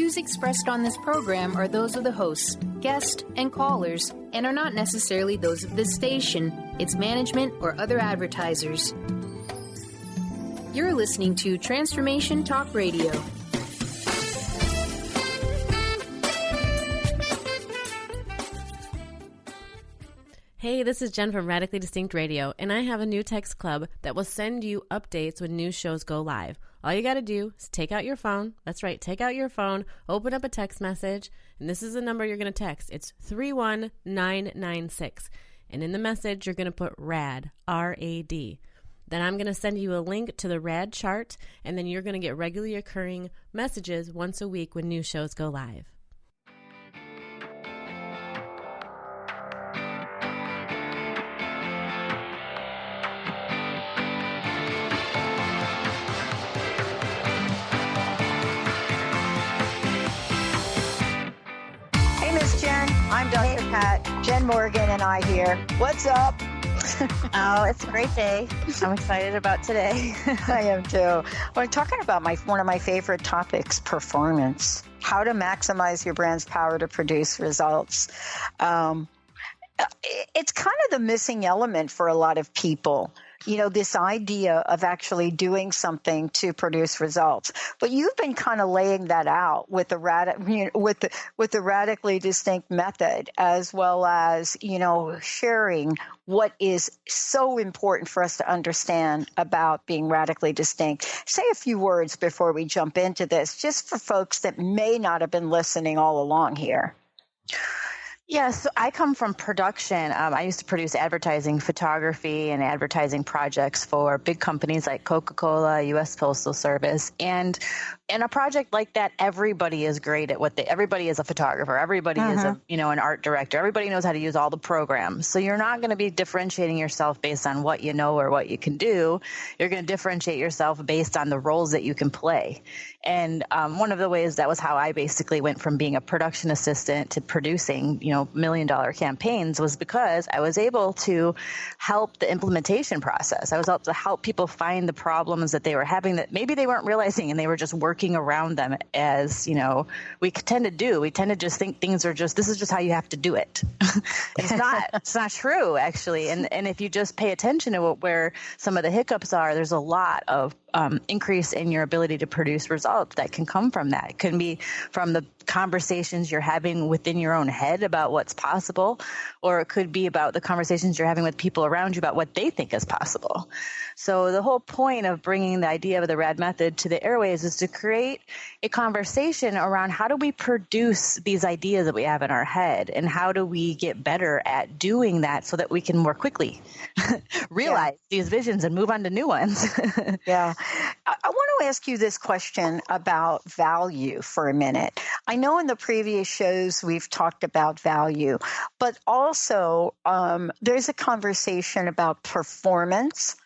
views expressed on this program are those of the hosts, guests, and callers, and are not necessarily those of this station, its management, or other advertisers. You're listening to Transformation Talk Radio. Hey, this is Jenn from Radically Distinct Radio, and I have a new text club that will send you updates when new shows go live. All you got to do is take out your phone. That's right, take out your phone, open up a text message, and this is the number you're going to text. It's 31996. And in the message, you're going to put RAD, R-A-D. Then I'm going to send you a link to the RAD chart, and then you're going to get regularly occurring messages once a week when new shows go live. I'm Dr. Pat, Jenn Morgan and I here. What's up? Oh, it's a great day. I'm excited about today. I am too. We're talking about one of my favorite topics, performance. How to maximize your brand's power to produce results. It's kind of the missing element for a lot of people. You know, this idea of actually doing something to produce results. But you've been kind of laying that out with the radically distinct method, as well as, sharing what is so important for us to understand about being radically distinct. Say a few words before we jump into this, just for folks that may not have been listening all along here. Yeah, so I come from production. I used to produce advertising, photography, and advertising projects for big companies like Coca-Cola, U.S. Postal Service. And in a project like that, everybody is great at everybody is a photographer. Everybody is an art director. Everybody knows how to use all the programs. So you're not going to be differentiating yourself based on what you know or what you can do. You're going to differentiate yourself based on the roles that you can play. And one of the ways that was how I basically went from being a production assistant to producing, $1 million campaigns was because I was able to help the implementation process. I was able to help people find the problems that they were having that maybe they weren't realizing, and they were just working around them as, we tend to do. We tend to just think things are this is just how you have to do it. It's not true, actually. And if you just pay attention to where some of the hiccups are, there's a lot of increase in your ability to produce results that can come from that. It can be from the conversations you're having within your own head about what's possible, or it could be about the conversations you're having with people around you about what they think is possible. So the whole point of bringing the idea of the RAD method to the airways is to create a conversation around how do we produce these ideas that we have in our head, and how do we get better at doing that so that we can more quickly realize these visions and move on to new ones. Yeah. I want to ask you this question about value for a minute. I know in the previous shows we've talked about value, but also there's a conversation about performance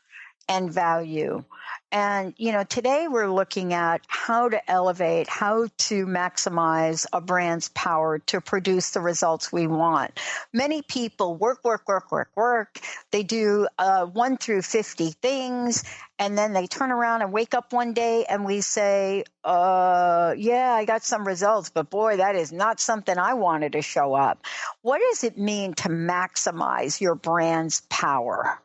and value. And, today we're looking at how to elevate, how to maximize a brand's power to produce the results we want. Many people work. They do 1 through 50 things, and then they turn around and wake up one day and we say, I got some results, but boy, that is not something I wanted to show up. What does it mean to maximize your brand's power?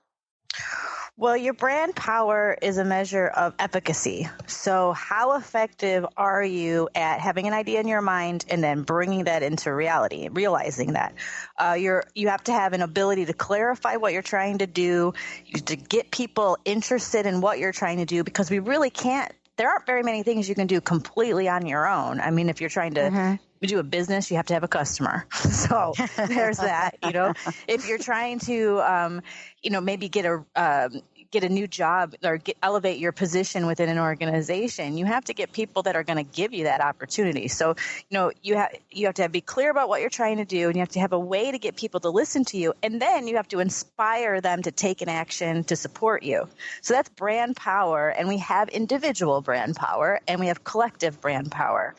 Well, your brand power is a measure of efficacy. So how effective are you at having an idea in your mind and then bringing that into reality, realizing that? You have to have an ability to clarify what you're trying to do, to get people interested in what you're trying to do, because we really can't. There aren't very many things you can do completely on your own. I mean, if you're trying to do a business, you have to have a customer. So there's that, If you're trying to, maybe get a new job or elevate your position within an organization, you have to get people that are going to give you that opportunity. So, you have to be clear about what you're trying to do, and you have to have a way to get people to listen to you. And then you have to inspire them to take an action to support you. So that's brand power. And we have individual brand power, and we have collective brand power.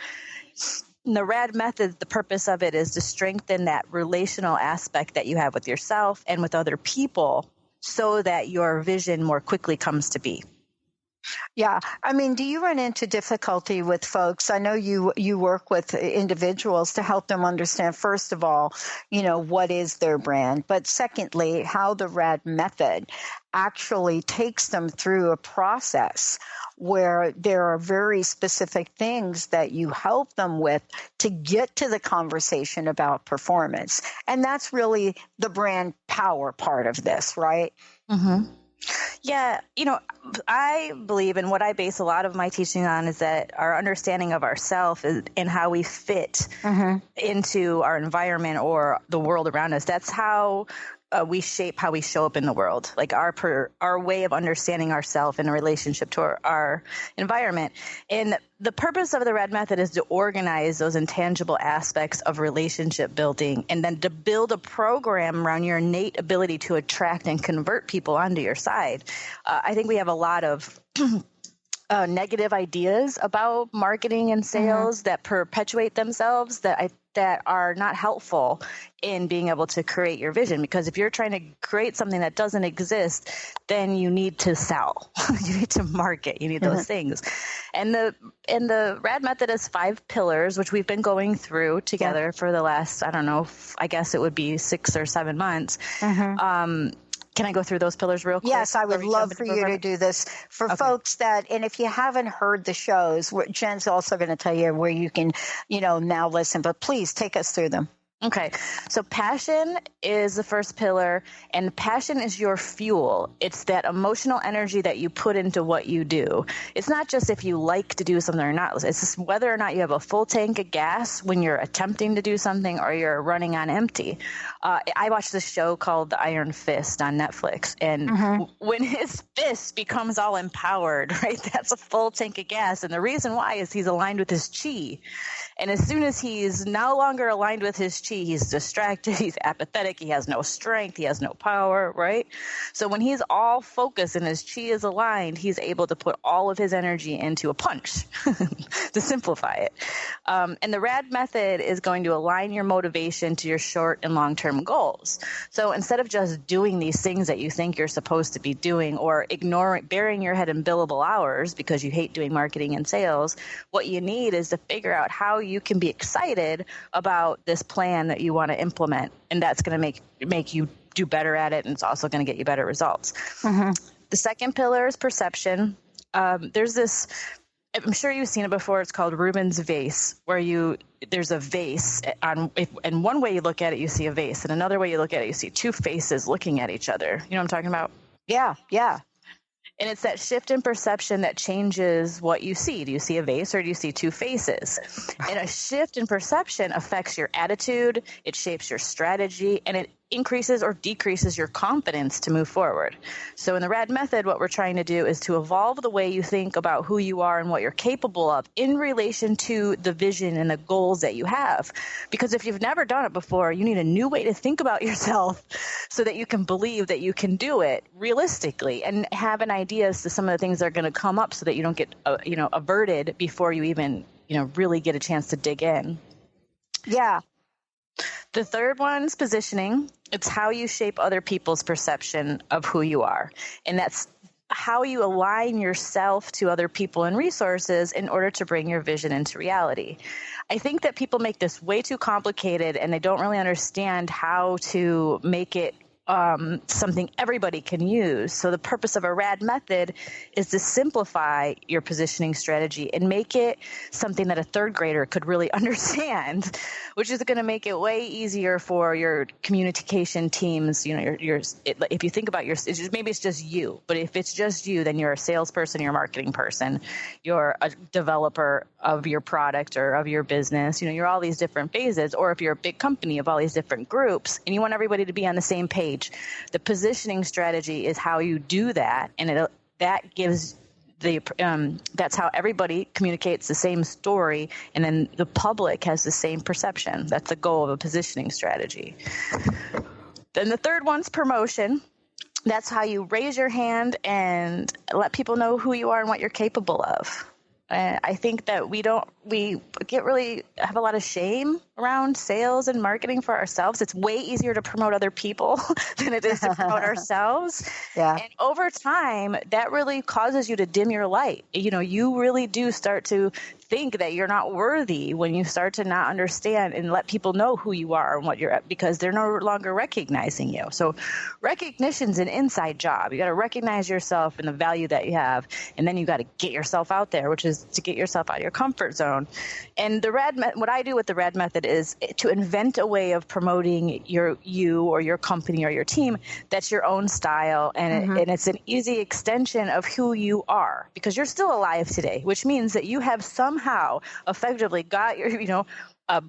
The RAD method, the purpose of it is to strengthen that relational aspect that you have with yourself and with other people, so that your vision more quickly comes to be. Yeah. I mean, do you run into difficulty with folks? I know you work with individuals to help them understand, first of all, what is their brand, but secondly, how the RAD method actually takes them through a process where there are very specific things that you help them with to get to the conversation about performance. And that's really the brand power part of this, right? Mm-hmm. Yeah, I believe, and what I base a lot of my teaching on, is that our understanding of ourselves and how we fit into our environment or the world around us. That's how we shape how we show up in the world, like our way of understanding ourselves in a relationship to our environment. And the purpose of the RAD method is to organize those intangible aspects of relationship building, and then to build a program around your innate ability to attract and convert people onto your side. I think we have a lot of negative ideas about marketing and sales that perpetuate themselves that are not helpful in being able to create your vision. Because if you're trying to create something that doesn't exist, then you need to sell, you need to market, you need those things. And the RAD method has 5 pillars, which we've been going through together for the last, I don't know, I guess it would be 6 or 7 months. Can I go through those pillars real quick? Yes, I would love for you to do this for folks and if you haven't heard the shows, Jenn's also going to tell you where you can, now listen, but please take us through them. Okay. So passion is the first pillar, and passion is your fuel. It's that emotional energy that you put into what you do. It's not just if you like to do something or not. It's just whether or not you have a full tank of gas when you're attempting to do something or you're running on empty. I watched this show called The Iron Fist on Netflix, and when his fist becomes all empowered, right, that's a full tank of gas. And the reason why is he's aligned with his chi. And as soon as he's no longer aligned with his chi, he's distracted, he's apathetic, he has no strength, he has no power, right? So when he's all focused and his chi is aligned, he's able to put all of his energy into a punch, to simplify it. And the RAD method is going to align your motivation to your short and long-term goals. So instead of just doing these things that you think you're supposed to be doing, or burying your head in billable hours because you hate doing marketing and sales, what you need is to figure out how you can be excited about this plan that you want to implement, and that's going to make you do better at it, and it's also going to get you better results. The second pillar is perception. There's this, I'm sure you've seen it before, it's called Rubens vase, where there's a vase, and one way you look at it, you see a vase, and another way you look at it, you see 2 faces looking at each other. You know what I'm talking about? Yeah. And it's that shift in perception that changes what you see. Do you see a vase or do you see 2 faces? And a shift in perception affects your attitude, it shapes your strategy, and it increases or decreases your confidence to move forward. So in the RAD method, what we're trying to do is to evolve the way you think about who you are and what you're capable of in relation to the vision and the goals that you have. Because if you've never done it before, you need a new way to think about yourself so that you can believe that you can do it realistically, and have an idea as to some of the things that are going to come up so that you don't get averted before you even really get a chance to dig in. Yeah. The third one's positioning. It's how you shape other people's perception of who you are. And that's how you align yourself to other people and resources in order to bring your vision into reality. I think that people make this way too complicated, and they don't really understand how to make it something everybody can use. So the purpose of a RAD method is to simplify your positioning strategy and make it something that a 3rd grader could really understand, which is going to make it way easier for your communication teams. If you think about maybe it's just you, but if it's just you, then you're a salesperson, you're a marketing person, you're a developer of your product or of your business. You're all these different phases. Or if you're a big company of all these different groups and you want everybody to be on the same page, the positioning strategy is how you do that, and that gives that's how everybody communicates the same story, and then the public has the same perception. That's the goal of a positioning strategy. Then the third one's promotion. That's how you raise your hand and let people know who you are and what you're capable of. I think that we have a lot of shame around sales and marketing for ourselves. It's way easier to promote other people than it is to promote ourselves. Yeah. And over time, that really causes you to dim your light. You really do start to think that you're not worthy when you start to not understand and let people know who you are and what you're at, because they're no longer recognizing you. So recognition's an inside job. You got to recognize yourself and the value that you have, and then you got to get yourself out there, which is to get yourself out of your comfort zone. And what I do with the RAD method is to invent a way of promoting you or your company or your team that's your own style, and it's an easy extension of who you are, because you're still alive today, which means that you have somehow effectively got your,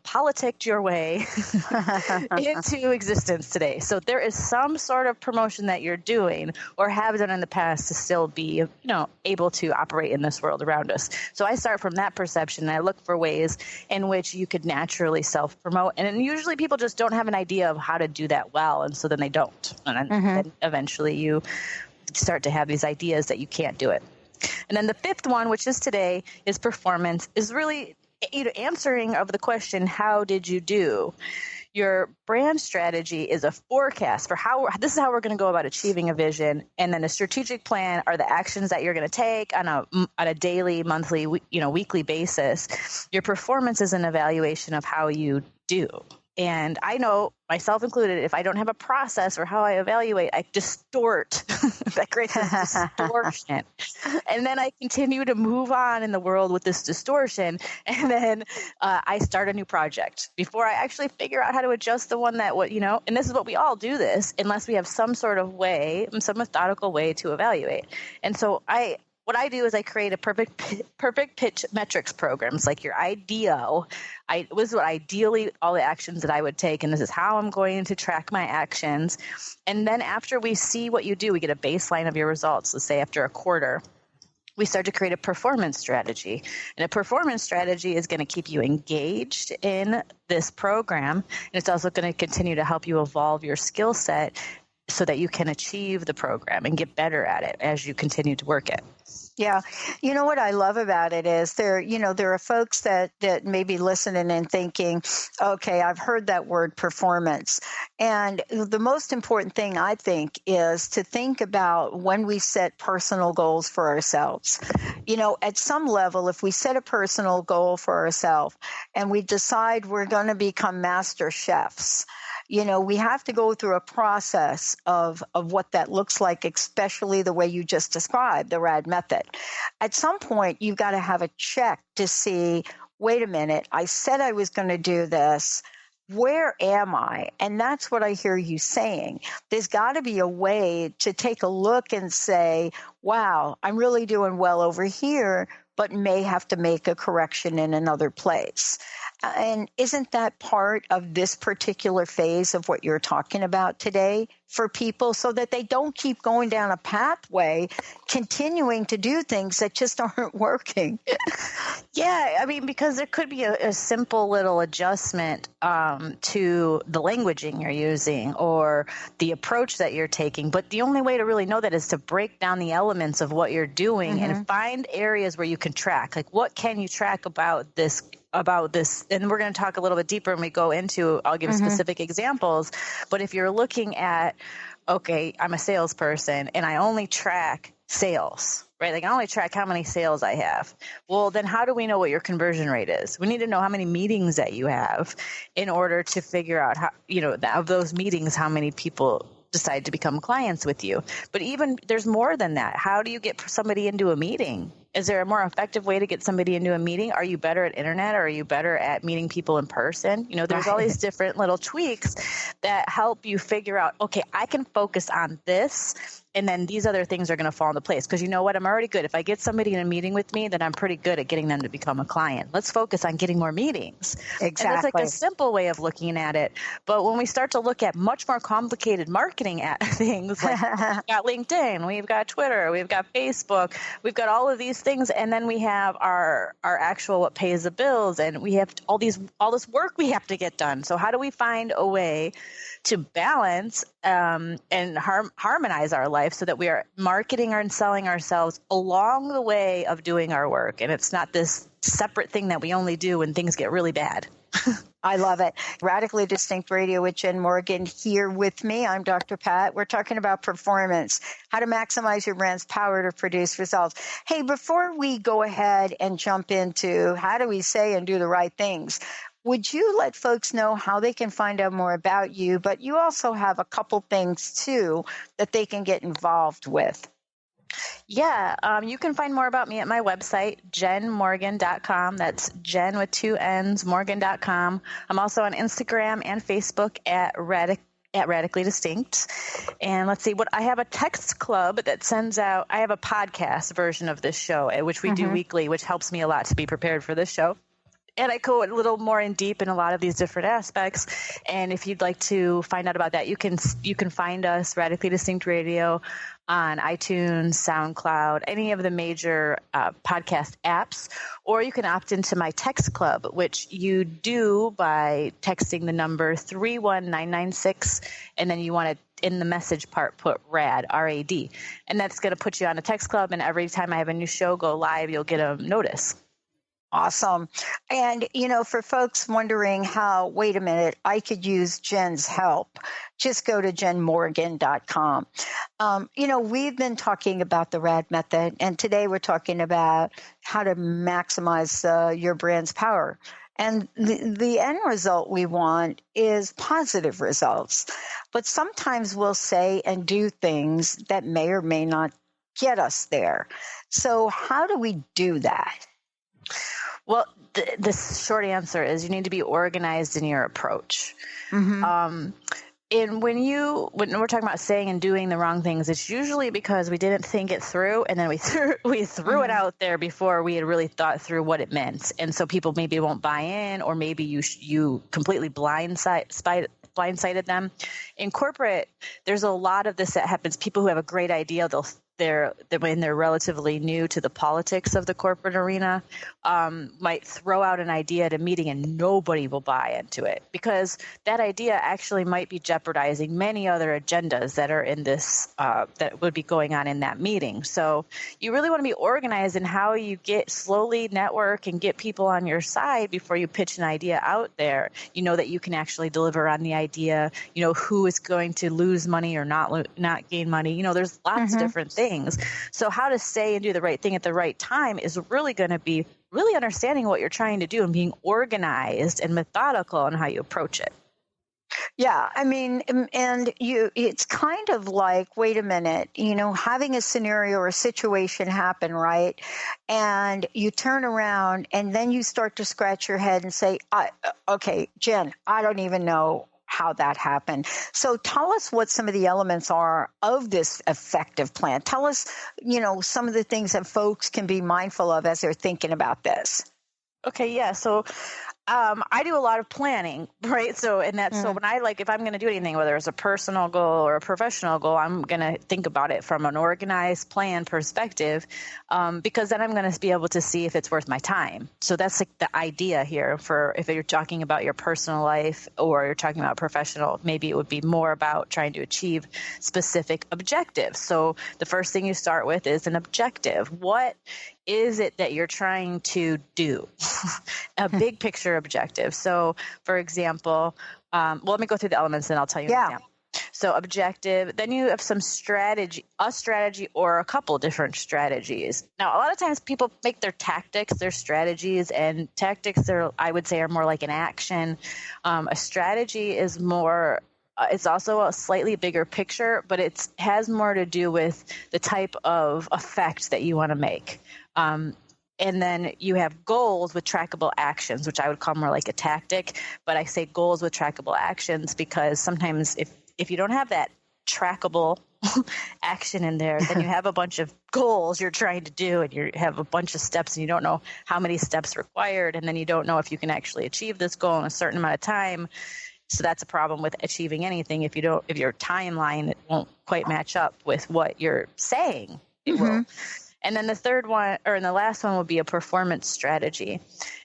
politicked your way into existence today. So there is some sort of promotion that you're doing or have done in the past to still be, able to operate in this world around us. So I start from that perception, and I look for ways in which you could naturally self-promote. And usually people just don't have an idea of how to do that well, and so then they don't. And then eventually you start to have these ideas that you can't do it. And then the fifth one, which is today, is performance, is really answering of the question, how did you do? Your brand strategy is a forecast for this is how we're going to go about achieving a vision. And then a strategic plan are the actions that you're going to take on a daily, monthly, weekly basis. Your performance is an evaluation of how you do. And I know, myself included, if I don't have a process for how I evaluate, I distort. That creates this distortion. And then I continue to move on in the world with this distortion. And then I start a new project before I actually figure out how to adjust the one that, and this is what we all do this, unless we have some sort of way, some methodical way to evaluate. And so what I do is I create a perfect pitch metrics programs, like your ideal. This is what ideally all the actions that I would take, and this is how I'm going to track my actions. And then after we see what you do, we get a baseline of your results. Let's say after a quarter, we start to create a performance strategy. And a performance strategy is going to keep you engaged in this program, and it's also going to continue to help you evolve your skill set so that you can achieve the program and get better at it as you continue to work it. Yeah. What I love about it is there are folks that may be listening and thinking, okay, I've heard that word performance. And the most important thing, I think, is to think about when we set personal goals for ourselves. At some level, if we set a personal goal for ourselves and we decide we're going to become master chefs, we have to go through a process of what that looks like, especially the way you just described, the RAD method. At some point, you've got to have a check to see, wait a minute, I said I was going to do this. Where am I? And that's what I hear you saying. There's got to be a way to take a look and say, wow, I'm really doing well over here, but may have to make a correction in another place. And isn't that part of this particular phase of what you're talking about today for people, so that they don't keep going down a pathway, continuing to do things that just aren't working? Yeah, because there could be a simple little adjustment to the languaging you're using or the approach that you're taking. But the only way to really know that is to break down the elements of what you're doing and find areas where you can track. Like, what can you track about this? And we're going to talk a little bit deeper when we go into, I'll give specific examples. But if you're looking at, okay, I'm a salesperson and I only track sales, right? Like, I only track how many sales I have. Well, then how do we know what your conversion rate is? We need to know how many meetings that you have in order to figure out how, of those meetings, how many people decide to become clients with you. But even there's more than that. How do you get somebody into a meeting? Is there a more effective way to get somebody into a meeting? Are you better at internet, or are you better at meeting people in person? There's all these different little tweaks that help you figure out, okay, I can focus on this, and then these other things are going to fall into place. Because you know what? I'm already good. If I get somebody in a meeting with me, then I'm pretty good at getting them to become a client. Let's focus on getting more meetings. Exactly. And that's like a simple way of looking at it. But when we start to look at much more complicated marketing at things, like we've got LinkedIn, we've got Twitter, we've got Facebook, we've got all of these things. And then we have our actual what pays the bills, and we have all this work we have to get done. So how do we find a way to balance and harmonize our life so that we are marketing and selling ourselves along the way of doing our work, and it's not this separate thing that we only do when things get really bad. I love it. Radically Distinct Radio with Jenn Morgan here with me. I'm Dr. Pat. We're talking about performance, how to maximize your brand's power to produce results. Hey, before we go ahead and jump into how do we say and do the right things, would you let folks know how they can find out more about you? But you also have a couple things, too, that they can get involved with. Yeah, you can find more about me at my website, jennmorgan.com. That's Jenn with 2 N's, Morgan.com. I'm also on Instagram and Facebook at Radically Distinct. And let's see, I have a text club that sends out, I have a podcast version of this show, which we do weekly, which helps me a lot to be prepared for this show. And I go a little more in deep in a lot of these different aspects. And if you'd like to find out about that, you can find us, Radically Distinct Radio, on iTunes, SoundCloud, any of the major podcast apps, or you can opt into my text club, which you do by texting the number 31996, and then you want to, in the message part, put RAD, R-A-D, and that's going to put you on a text club, and every time I have a new show go live, you'll get a notice. Awesome. And, for folks wondering how, wait a minute, I could use Jenn's help, just go to jennmorgan.com. We've been talking about the RAD method, and today we're talking about how to maximize your brand's power. And the end result we want is positive results. But sometimes we'll say and do things that may or may not get us there. So how do we do that? Well, the short answer is you need to be organized in your approach. And when we're talking about saying and doing the wrong things, it's usually because we didn't think it through, and then we threw it out there before we had really thought through what it meant. And so people maybe won't buy in, or maybe you completely blindsided them. In corporate, there's a lot of this that happens. People who have a great idea, when they're relatively new to the politics of the corporate arena, might throw out an idea at a meeting and nobody will buy into it, because that idea actually might be jeopardizing many other agendas that are in this, that would be going on in that meeting. So you really want to be organized in how you slowly network and get people on your side before you pitch an idea out there. You know that you can actually deliver on the idea, who is going to lose money or not gain money. There's lots of different things. So how to say and do the right thing at the right time is really going to be really understanding what you're trying to do and being organized and methodical in how you approach it. Yeah, I mean, and it's kind of like, wait a minute, having a scenario or a situation happen, right? And you turn around and then you start to scratch your head and say, okay, Jenn, I don't even know how that happened. So tell us what some of the elements are of this effective plan. Tell us, some of the things that folks can be mindful of as they're thinking about this. Okay, yeah. So I do a lot of planning, right? So when if I'm going to do anything, whether it's a personal goal or a professional goal, I'm going to think about it from an organized plan perspective, because then I'm going to be able to see if it's worth my time. So that's like the idea here for if you're talking about your personal life or you're talking about professional, maybe it would be more about trying to achieve specific objectives. So the first thing you start with is an objective. What is it that you're trying to do? A big picture objective. So, for example, let me go through the elements and I'll tell you an example. So objective, then you have some strategy, a strategy or a couple different strategies. Now, a lot of times people make their tactics, their strategies, and tactics, I would say, are more like an action. A strategy is more, it's also a slightly bigger picture, but it has more to do with the type of effect that you want to make. And then you have goals with trackable actions, which I would call more like a tactic. But I say goals with trackable actions because sometimes if you don't have that trackable action in there, then you have a bunch of goals you're trying to do and you have a bunch of steps and you don't know how many steps required. And then you don't know if you can actually achieve this goal in a certain amount of time. So that's a problem with achieving anything if your timeline won't quite match up with what you're saying it will. And then the third one, or the last one, would be a performance strategy.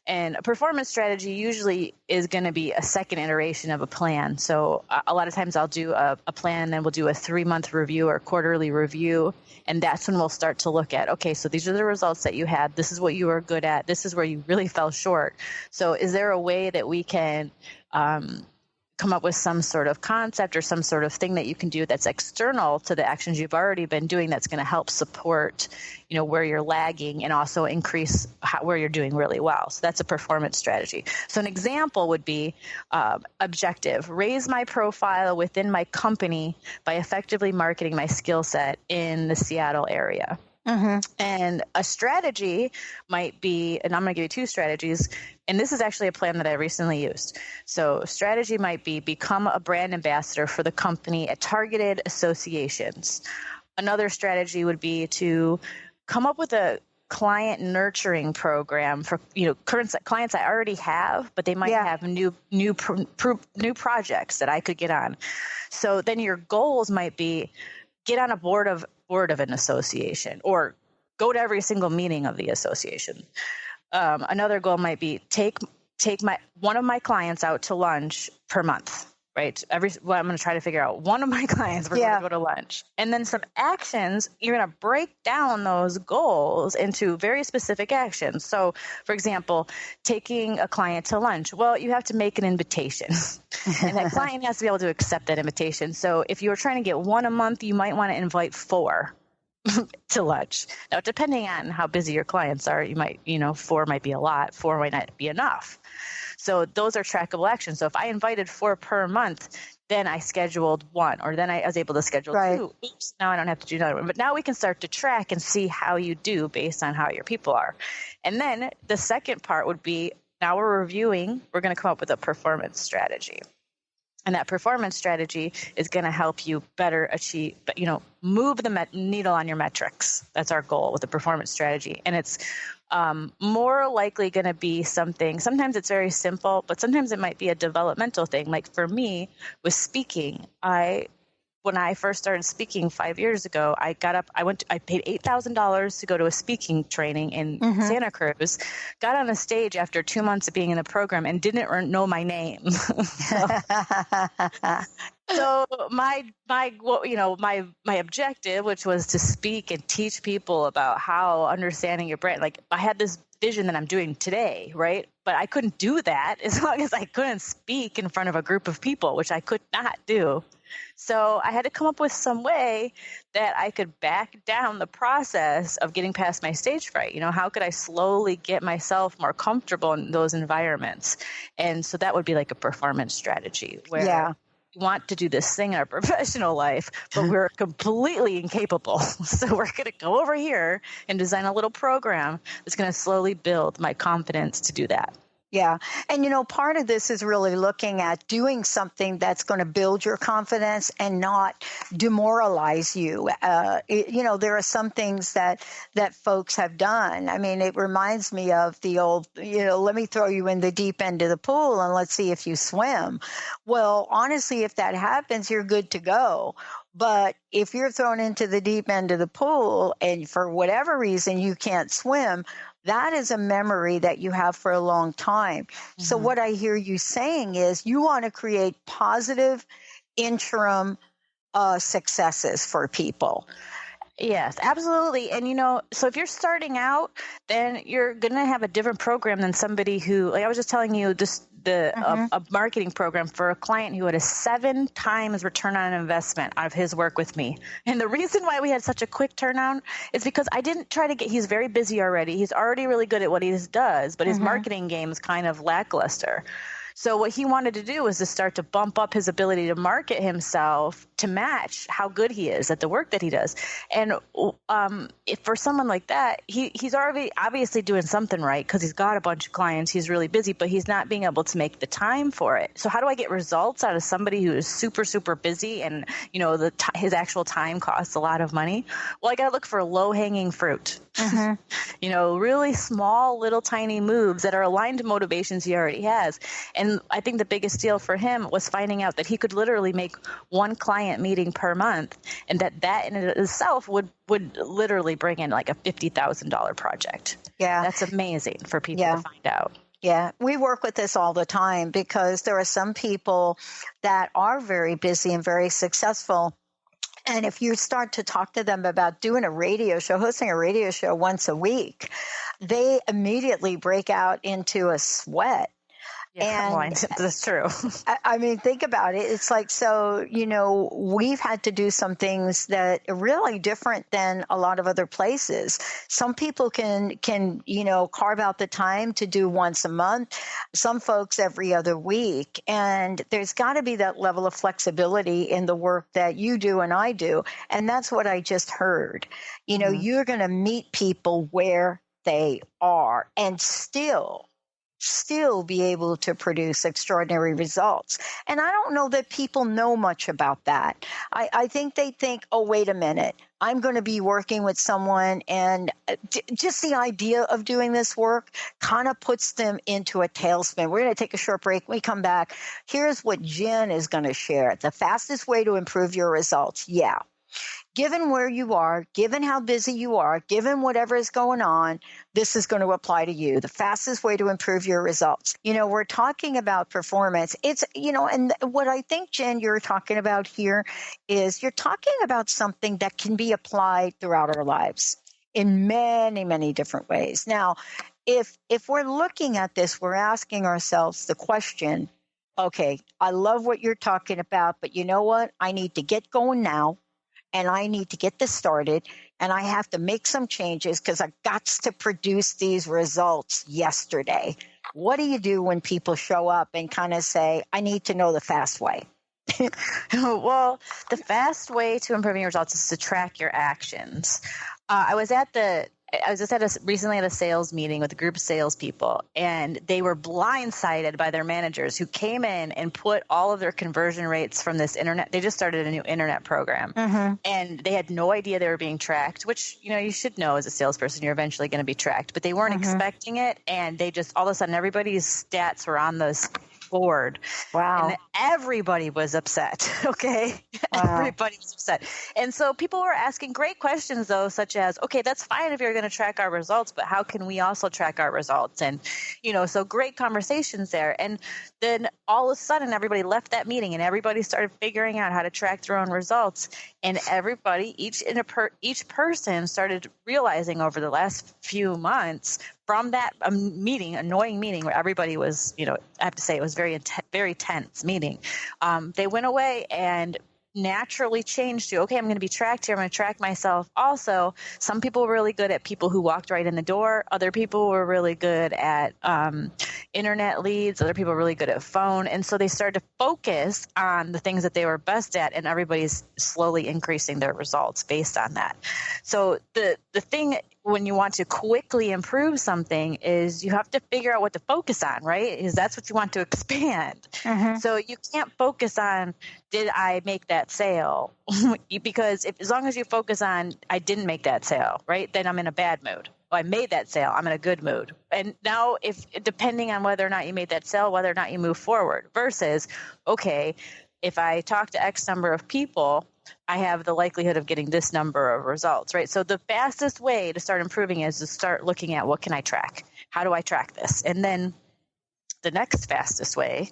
And a performance strategy usually is going to be a second iteration of a plan. So a lot of times I'll do a plan, and then we'll do a 3-month review or quarterly review. And that's when we'll start to look at, okay, so these are the results that you had. This is what you were good at. This is where you really fell short. So is there a way that we can come up with some sort of concept or some sort of thing that you can do that's external to the actions you've already been doing that's going to help support, where you're lagging and also increase where you're doing really well. So that's a performance strategy. So an example would be objective: raise my profile within my company by effectively marketing my skill set in the Seattle area. Mm-hmm. And a strategy might be, and I'm going to give you 2 strategies, and this is actually a plan that I recently used. So strategy might be become a brand ambassador for the company at targeted associations. Another strategy would be to come up with a client nurturing program for current clients I already have, but they might have new projects that I could get on. So then your goals might be get on a board of an association, or go to every single meeting of the association. Another goal might be take one of my clients out to lunch per month. Right. I'm going to try to figure out one of my clients, we're going to go to lunch. And then some actions, you're going to break down those goals into very specific actions. So, for example, taking a client to lunch. Well, you have to make an invitation and that client has to be able to accept that invitation. So if you were trying to get 1 a month, you might want to invite 4 to lunch. Now, depending on how busy your clients are, you might, 4 might be a lot, 4 might not be enough. So those are trackable actions. So if I invited 4 per month, then I scheduled 1, or then I was able to schedule 2. Oops, now I don't have to do another one. But now we can start to track and see how you do based on how your people are. And then the second part would be, now we're reviewing, we're going to come up with a performance strategy. And that performance strategy is going to help you better achieve, move the needle on your metrics. That's our goal with the performance strategy. And it's more likely going to be something, sometimes it's very simple, but sometimes it might be a developmental thing. Like for me with speaking, when I first started speaking 5 years ago, I paid $8,000 to go to a speaking training in Santa Cruz, got on the stage after 2 months of being in the program and didn't know my name. So my objective, which was to speak and teach people about how understanding your brand, like I had this vision that I'm doing today, right? But I couldn't do that as long as I couldn't speak in front of a group of people, which I could not do. So I had to come up with some way that I could back down the process of getting past my stage fright. How could I slowly get myself more comfortable in those environments? And so that would be like a performance strategy where we want to do this thing in our professional life, but we're completely incapable. So we're going to go over here and design a little program that's going to slowly build my confidence to do that. Yeah. And, part of this is really looking at doing something that's going to build your confidence and not demoralize you. There are some things that folks have done. I mean, it reminds me of the old, let me throw you in the deep end of the pool and let's see if you swim. Well, honestly, if that happens, you're good to go. But if you're thrown into the deep end of the pool and for whatever reason you can't swim, that is a memory that you have for a long time. Mm-hmm. So what I hear you saying is you want to create positive interim successes for people. Yes, absolutely. And, so if you're starting out, then you're going to have a different program than somebody who, like I was just telling you, a marketing program for a client who had a 7 times return on investment out of his work with me. And the reason why we had such a quick turnaround is because I didn't try to he's very busy already. He's already really good at what he does, but his marketing game is kind of lackluster. So what he wanted to do was to start to bump up his ability to market himself to match how good he is at the work that he does. And if for someone like that, he's already obviously doing something right because he's got a bunch of clients. He's really busy, but he's not being able to make the time for it. So how do I get results out of somebody who is super, super busy and, his actual time costs a lot of money? Well, I got to look for low-hanging fruit. Really small, little tiny moves that are aligned to motivations he already has. And And I think the biggest deal for him was finding out that he could literally make one client meeting per month, and that in itself would literally bring in like a $50,000 project. Yeah. That's amazing for people to find out. Yeah, we work with this all the time because there are some people that are very busy and very successful. And if you start to talk to them about doing a radio show, hosting a radio show once a week, they immediately break out into a sweat. Yeah, and that's true. I mean, think about it. It's like, so, we've had to do some things that are really different than a lot of other places. Some people can, carve out the time to do once a month. Some folks every other week. And there's got to be that level of flexibility in the work that you do and I do. And that's what I just heard. You're going to meet people where they are and still be able to produce extraordinary results. And I don't know that people know much about that. I think they think, oh, wait a minute, I'm going to be working with someone, and just the idea of doing this work kind of puts them into a tailspin. We're going to take a short break. When we come back, here's what Jenn is going to share. The fastest way to improve your results. Yeah. Given where you are, given how busy you are, given whatever is going on, this is going to apply to you. The fastest way to improve your results. We're talking about performance. It's, and what I think, Jenn, you're talking about here is you're talking about something that can be applied throughout our lives in many, many different ways. Now, if we're looking at this, we're asking ourselves the question, okay, I love what you're talking about, but you know what? I need to get going now. And I need to get this started, and I have to make some changes because I've got to produce these results yesterday. What do you do when people show up and kind of say, I need to know the fast way? Well, the fast way to improving your results is to track your actions. I was recently at a sales meeting with a group of salespeople, and they were blindsided by their managers who came in and put all of their conversion rates from this internet. They just started a new internet program, and they had no idea they were being tracked, which, you should know as a salesperson, you're eventually going to be tracked, but they weren't expecting it. And they just, all of a sudden, everybody's stats were on this board. Wow. And everybody was upset. Okay. Wow. Everybody was upset. And so people were asking great questions, though, such as, okay, that's fine if you're going to track our results, but how can we also track our results? And, so great conversations there. And then all of a sudden, everybody left that meeting and everybody started figuring out how to track their own results. And everybody, each person started realizing over the last few months from that annoying meeting where everybody was, I have to say it was very tense meeting. They went away and naturally changed to, okay, I'm going to be tracked here. I'm going to track myself. Also, some people were really good at people who walked right in the door. Other people were really good at internet leads. Other people were really good at phone. And so they started to focus on the things that they were best at, and everybody's slowly increasing their results based on that. So the thing when you want to quickly improve something is you have to figure out what to focus on, right? Because that's what you want to expand. So you can't focus on, did I make that sale? Because as long as you focus on, I didn't make that sale, right? Then I'm in a bad mood. Oh, I made that sale. I'm in a good mood. And now depending on whether or not you made that sale, whether or not you move forward versus, okay, if I talk to X number of people, I have the likelihood of getting this number of results, right? So the fastest way to start improving is to start looking at what can I track? How do I track this? And then the next fastest way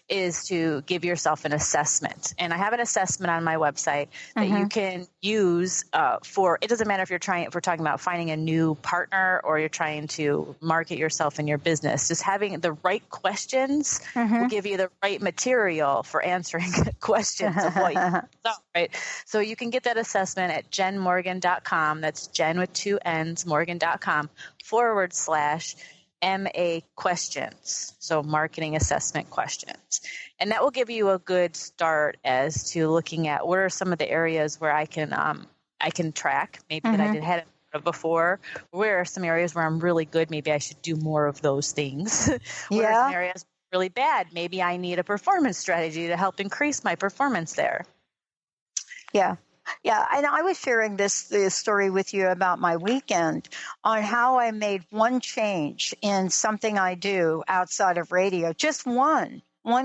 is to give yourself an assessment. And I have an assessment on my website that you can use for, it doesn't matter if we're talking about finding a new partner or you're trying to market yourself in your business. Just having the right questions will give you the right material for answering questions of what you know, right? So you can get that assessment at jennmorgan.com. That's Jenn with 2 N's, Morgan.com /MA questions. So marketing assessment questions. And that will give you a good start as to looking at what are some of the areas where I can track, maybe that I didn't have before. Where are some areas where I'm really good? Maybe I should do more of those things. Where are some areas really bad? Maybe I need a performance strategy to help increase my performance there. Yeah. Yeah, and I was sharing this story with you about my weekend on how I made one change in something I do outside of radio. Just one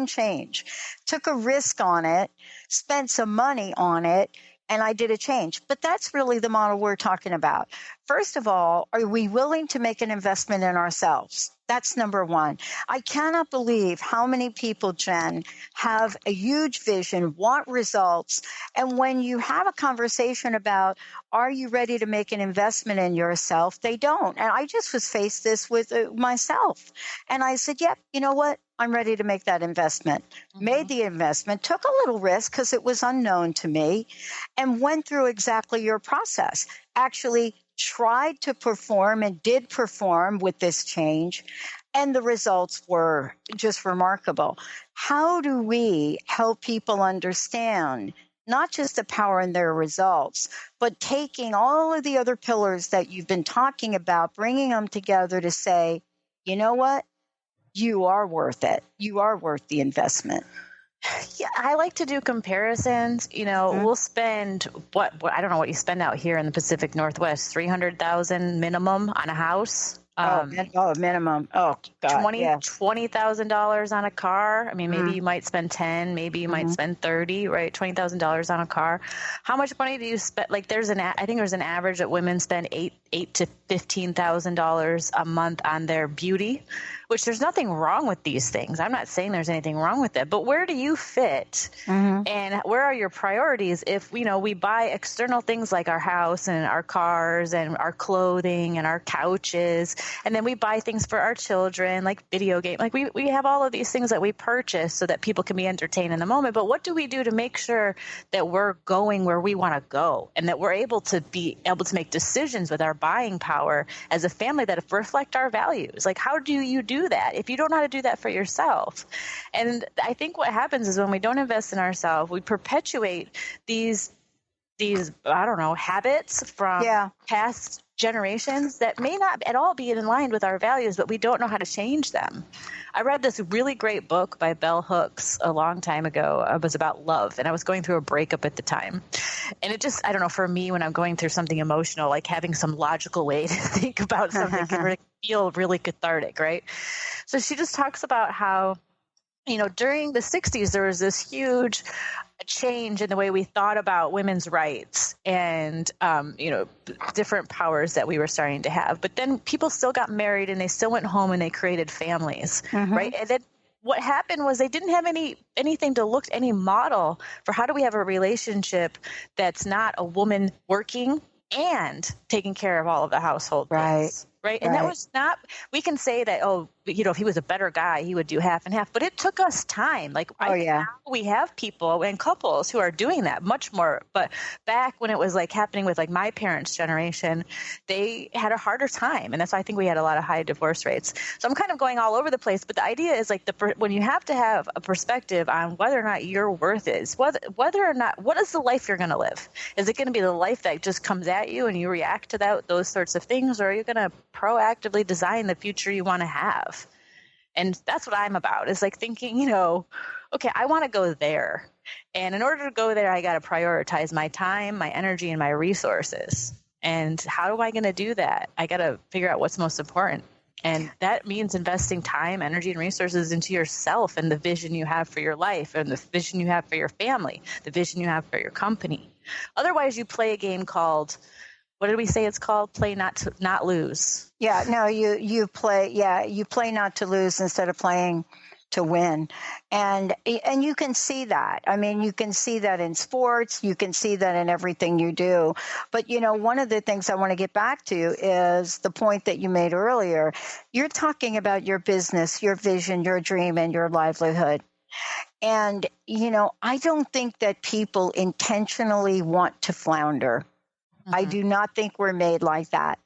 change. Took a risk on it, spent some money on it, and I did a change. But that's really the model we're talking about. First of all, are we willing to make an investment in ourselves? That's number one. I cannot believe how many people, Jen, have a huge vision, want results. And when you have a conversation about, are you ready to make an investment in yourself? They don't. And I just was faced this with myself. And I said, yep, you know what? I'm ready to make that investment. Mm-hmm. Made the investment, took a little risk because it was unknown to me, and went through exactly your process. Actually tried to perform and did perform with this change, and the results were just remarkable. How do we help people understand not just the power in their results, but taking all of the other pillars that you've been talking about, bringing them together to say, you know what? You are worth it. You are worth the investment. Yeah, I like to do comparisons. We'll spend what I don't know what you spend out here in the Pacific Northwest, $300,000 minimum on a house. Minimum. Oh, God. $20,000 on a car. I mean, maybe you might spend 10, maybe you might spend 30, right? $20,000 on a car. How much money do you spend? Like, I think there's an average that women spend $8,000 to $15,000 a month on their beauty, which there's nothing wrong with these things. I'm not saying there's anything wrong with it, but where do you fit? And where are your priorities if, we buy external things like our house and our cars and our clothing and our couches, and then we buy things for our children like video games. Like we have all of these things that we purchase so that people can be entertained in the moment. But what do we do to make sure that we're going where we want to go and that we're able to make decisions with our buying power as a family that reflect our values? Like, how do you do that if you don't know how to do that for yourself? And I think what happens is when we don't invest in ourselves, we perpetuate these habits from past generations that may not at all be in line with our values, but we don't know how to change them. I read this really great book by Bell Hooks a long time ago. It was about love, and I was going through a breakup at the time. And it just, I don't know, for me, when I'm going through something emotional, like having some logical way to think about something can feel really cathartic, right? So she just talks about how, during the 60s, there was this huge change in the way we thought about women's rights and, different powers that we were starting to have. But then people still got married and they still went home and they created families, right? And then what happened was they didn't have anything to look, any model for how do we have a relationship that's not a woman working and taking care of all of the household things. Right. And that was not, we can say that, if he was a better guy, he would do half and half, but it took us time. Like, now we have people and couples who are doing that much more. But back when it was like happening with like my parents' generation, they had a harder time. And that's why I think we had a lot of high divorce rates. So I'm kind of going all over the place. But the idea is like when you have to have a perspective on whether or not your worth is, whether or not, what is the life you're going to live? Is it going to be the life that just comes at you and you react to those sorts of things? Or are you going to proactively design the future you want to have? And that's what I'm about, is like thinking, okay, I want to go there. And in order to go there, I got to prioritize my time, my energy, and my resources. And how am I going to do that? I got to figure out what's most important. And that means investing time, energy, and resources into yourself and the vision you have for your life and the vision you have for your family, the vision you have for your company. Otherwise, you play a game called, what did we say it's called? Play not lose. Yeah, no, you play not to lose instead of playing to win. And you can see that. I mean, you can see that in sports, you can see that in everything you do. But one of the things I want to get back to is the point that you made earlier. You're talking about your business, your vision, your dream, and your livelihood. And I don't think that people intentionally want to flounder. I do not think we're made like that.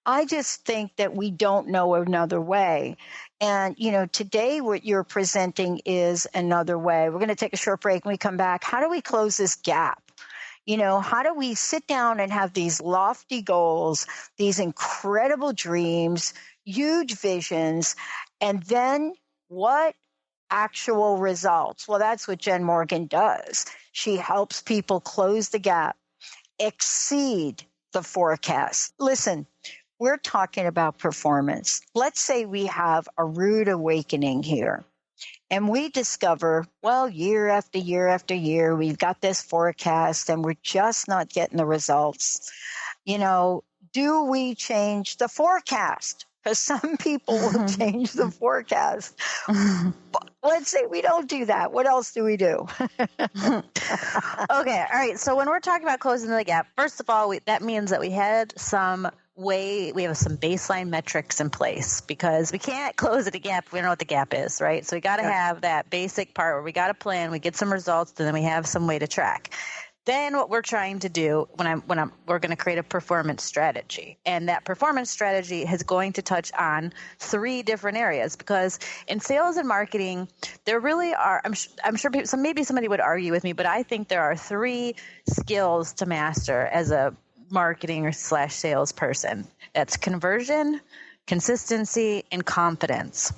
I just think that we don't know another way. And, today what you're presenting is another way. We're going to take a short break. When we come back, how do we close this gap? How do we sit down and have these lofty goals, these incredible dreams, huge visions, and then what actual results? Well, that's what Jenn Morgan does. She helps people close the gap exceed the forecast. Listen, we're talking about performance. Let's say we have a rude awakening here. And we discover, well, year after year after year, we've got this forecast and we're just not getting the results. Do we change the forecast? Because some people will change the forecast. But let's say we don't do that. What else do we do? Okay. All right. So when we're talking about closing the gap, first of all, that means that we have some baseline metrics in place, because we can't close the gap if we don't know what the gap is, right? So we got to have that basic part where we got a plan, we get some results, and then we have some way to track. Then what we're trying to do we're going to create a performance strategy, and that performance strategy is going to touch on 3 different areas, because in sales and marketing, there really are, I'm sure maybe somebody would argue with me, but I think there are 3 skills to master as a marketing or / salesperson. That's conversion, consistency, and confidence.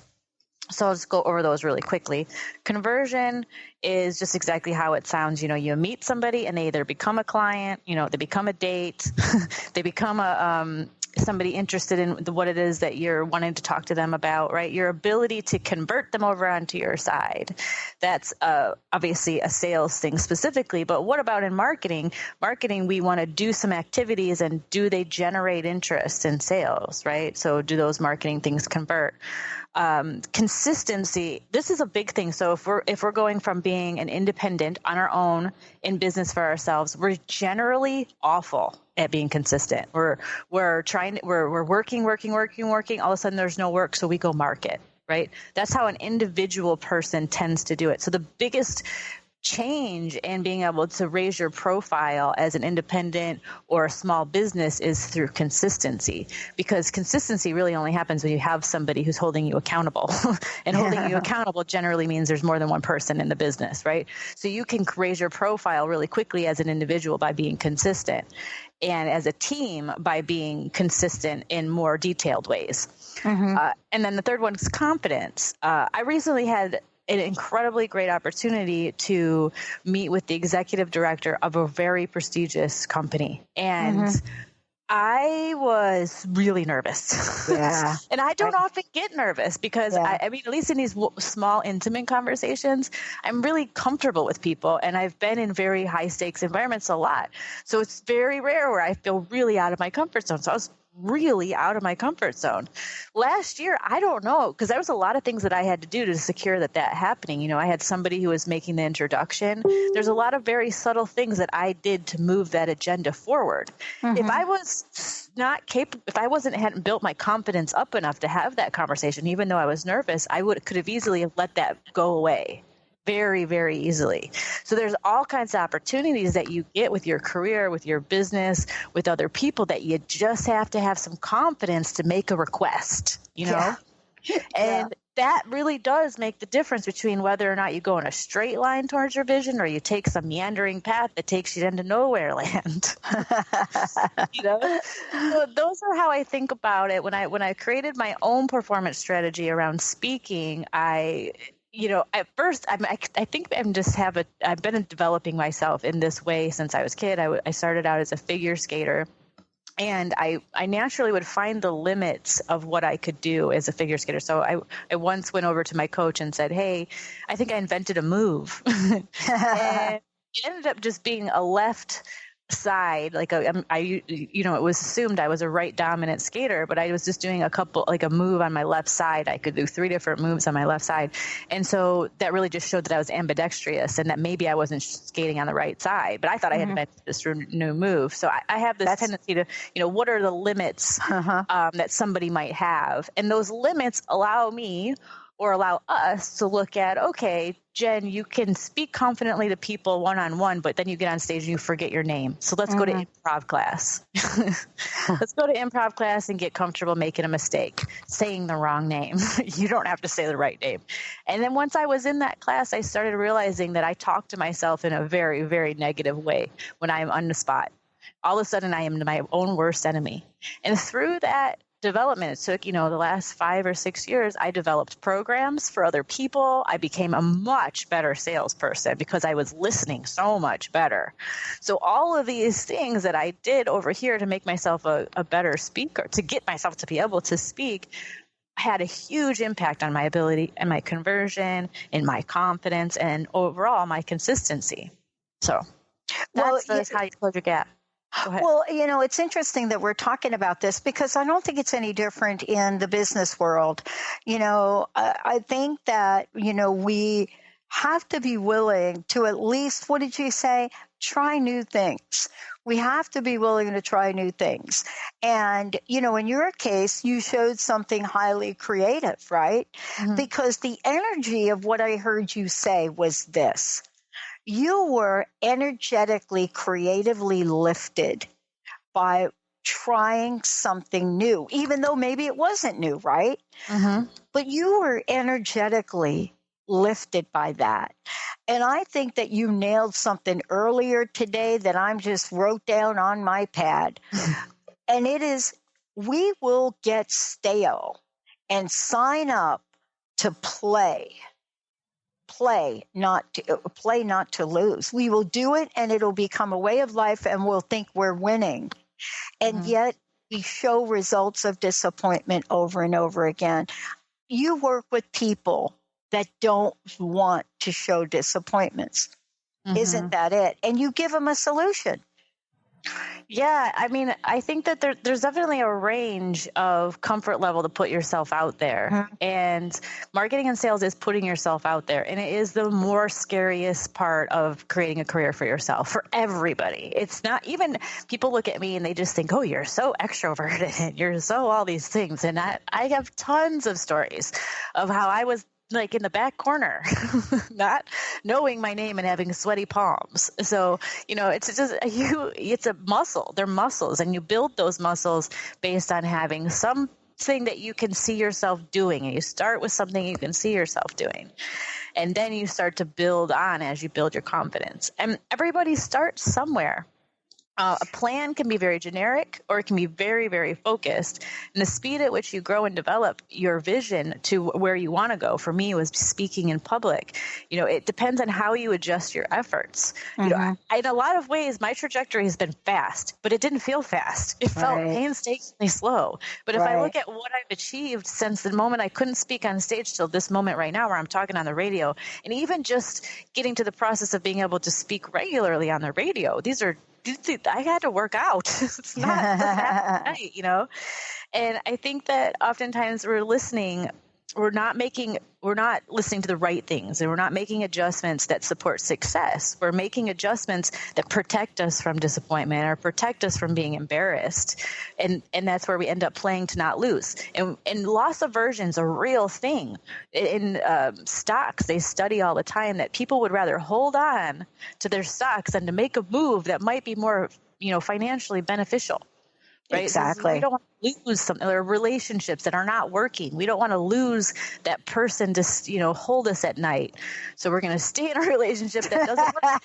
So I'll just go over those really quickly. Conversion is just exactly how it sounds. You meet somebody and they either become a client, they become a date, they become somebody interested in what it is that you're wanting to talk to them about, right? Your ability to convert them over onto your side. That's obviously a sales thing specifically, but what about in marketing? Marketing, we want to do some activities, and do they generate interest in sales, right? So do those marketing things convert? Consistency, this is a big thing. So if we're going from being an independent on our own in business for ourselves, we're generally awful at being consistent. We're working. All of a sudden there's no work. So we go market, right? That's how an individual person tends to do it. So the biggest change in being able to raise your profile as an independent or a small business is through consistency, because consistency really only happens when you have somebody who's holding you accountable. And holding you accountable generally means there's more than one person in the business, right? So you can raise your profile really quickly as an individual by being consistent, and as a team by being consistent in more detailed ways. Mm-hmm. And then the third one is confidence. I recently had an incredibly great opportunity to meet with the executive director of a very prestigious company. And I was really nervous. Yeah. And I don't often get nervous because I mean, at least in these small, intimate conversations, I'm really comfortable with people, and I've been in very high stakes environments a lot. So it's very rare where I feel really out of my comfort zone. So I was really out of my comfort zone. Last year, I don't know, because there was a lot of things that I had to do to secure that happening. I had somebody who was making the introduction. There's a lot of very subtle things that I did to move that agenda forward. Mm-hmm. If I was not capable, if I hadn't built my confidence up enough to have that conversation, even though I was nervous, could have easily let that go away. Very, very easily. So there's all kinds of opportunities that you get with your career, with your business, with other people, that you just have to have some confidence to make a request, Yeah. And that really does make the difference between whether or not you go in a straight line towards your vision or you take some meandering path that takes you into nowhere land. So those are how I think about it. When I created my own performance strategy around speaking, at first, I think I've been developing myself in this way since I was a kid. I started out as a figure skater, and I naturally would find the limits of what I could do as a figure skater. So I once went over to my coach and said, "Hey, I think I invented a move," and it ended up just being a left side, it was assumed I was a right dominant skater, but I was just doing a move on my left side. I could do 3 different moves on my left side. And so that really just showed that I was ambidextrous and that maybe I wasn't skating on the right side, but I thought I had invented this new move. So I have this tendency to, what are the limits that somebody might have? And those limits allow me or allow us to look at, okay, Jen, you can speak confidently to people one-on-one, but then you get on stage and you forget your name. So let's go to improv class. Let's go to improv class and get comfortable making a mistake, saying the wrong name. You don't have to say the right name. And then once I was in that class, I started realizing that I talk to myself in a very, very negative way when I am on the spot. All of a sudden, I am my own worst enemy. And through that development. It took, the last 5 or 6 years, I developed programs for other people. I became a much better salesperson because I was listening so much better. So all of these things that I did over here to make myself a better speaker, to get myself to be able to speak, had a huge impact on my ability and my conversion and my confidence and overall my consistency. So that's how you close your gap. Well, it's interesting that we're talking about this because I don't think it's any different in the business world. I think that, we have to be willing to at least, what did you say? Try new things. We have to be willing to try new things. And, in your case, you showed something highly creative, right? Mm-hmm. Because the energy of what I heard you say was this. You were energetically, creatively lifted by trying something new, even though maybe it wasn't new, right? Mm-hmm. But you were energetically lifted by that. And I think that you nailed something earlier today that I'm just wrote down on my pad. And it is, we will get stale and sign up to play not to lose. We will do it and it'll become a way of life and we'll think we're winning. And yet we show results of disappointment over and over again. You work with people that don't want to show disappointments. Mm-hmm. Isn't that it? And you give them a solution. Yeah, I think that there's definitely a range of comfort level to put yourself out there. Mm-hmm. And marketing and sales is putting yourself out there. And it is the more scariest part of creating a career for yourself, for everybody. It's not even, people look at me and they just think, oh, you're so extroverted. You're so all these things. And I have tons of stories of how I was like in the back corner, not knowing my name and having sweaty palms. So, it's a muscle. They're muscles, and you build those muscles based on having something that you can see yourself doing. And you start with something you can see yourself doing. And then you start to build on as you build your confidence. And everybody starts somewhere. A plan can be very generic or it can be very, very focused. And the speed at which you grow and develop your vision to where you want to go, for me, was speaking in public. It depends on how you adjust your efforts. Mm-hmm. In a lot of ways, my trajectory has been fast, but it didn't feel fast. It felt painstakingly slow. But if I look at what I've achieved since the moment I couldn't speak on stage till this moment right now where I'm talking on the radio, and even just getting to the process of being able to speak regularly on the radio, I had to work out. It's not that night, And I think that oftentimes we're not listening to the right things, and we're not making adjustments that support success. We're making adjustments that protect us from disappointment or protect us from being embarrassed. And that's where we end up playing to not lose. And loss aversion is a real thing. In stocks, they study all the time that people would rather hold on to their stocks than to make a move that might be more, financially beneficial. Right? Exactly. We don't want to lose something, or relationships that are not working. We don't want to lose that person to, hold us at night. So we're going to stay in a relationship that doesn't work.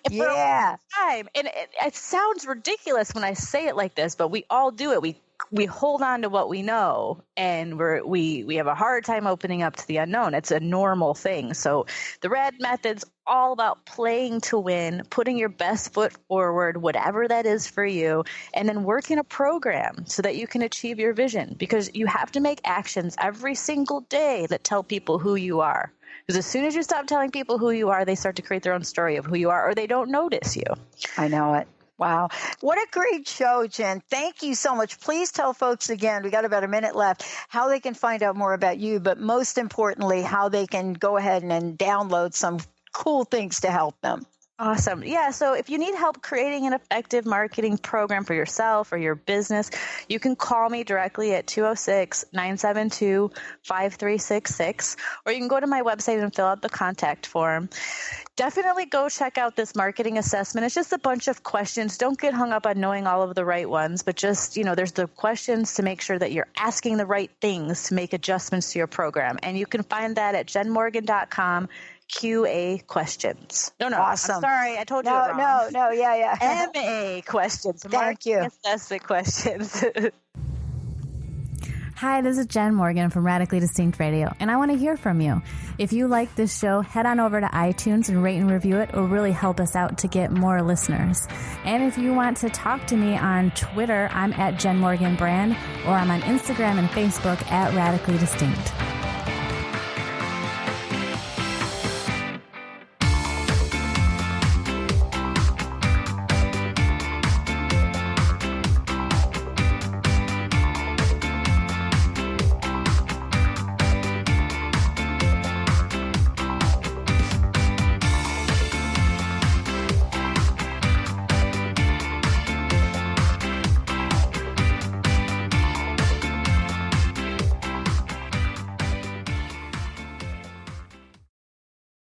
Yeah. Time. And it sounds ridiculous when I say it like this, but we all do it. We hold on to what we know, and we have a hard time opening up to the unknown. It's a normal thing. So the RAD method's all about playing to win, putting your best foot forward, whatever that is for you, and then working a program so that you can achieve your vision, because you have to make actions every single day that tell people who you are. Because as soon as you stop telling people who you are, they start to create their own story of who you are, or they don't notice you. I know it. Wow. What a great show, Jenn. Thank you so much. Please tell folks again, we got about a minute left, how they can find out more about you, but most importantly, how they can go ahead and download some cool things to help them. Awesome. Yeah. So if you need help creating an effective marketing program for yourself or your business, you can call me directly at 206-972-5366, or you can go to my website and fill out the contact form. Definitely go check out this marketing assessment. It's just a bunch of questions. Don't get hung up on knowing all of the right ones, but just, there's the questions to make sure that you're asking the right things to make adjustments to your program. And you can find that at jennmorgan.com. QA questions. No, awesome. I'm sorry, I told you it wrong. No, yeah. MA questions. Thank you. Assessment questions. Hi, this is Jenn Morgan from Radically Distinct Radio, and I want to hear from you. If you like this show, head on over to iTunes and rate and review it. It will really help us out to get more listeners. And if you want to talk to me on Twitter, I'm at Jenn Morgan Brand, or I'm on Instagram and Facebook at Radically Distinct.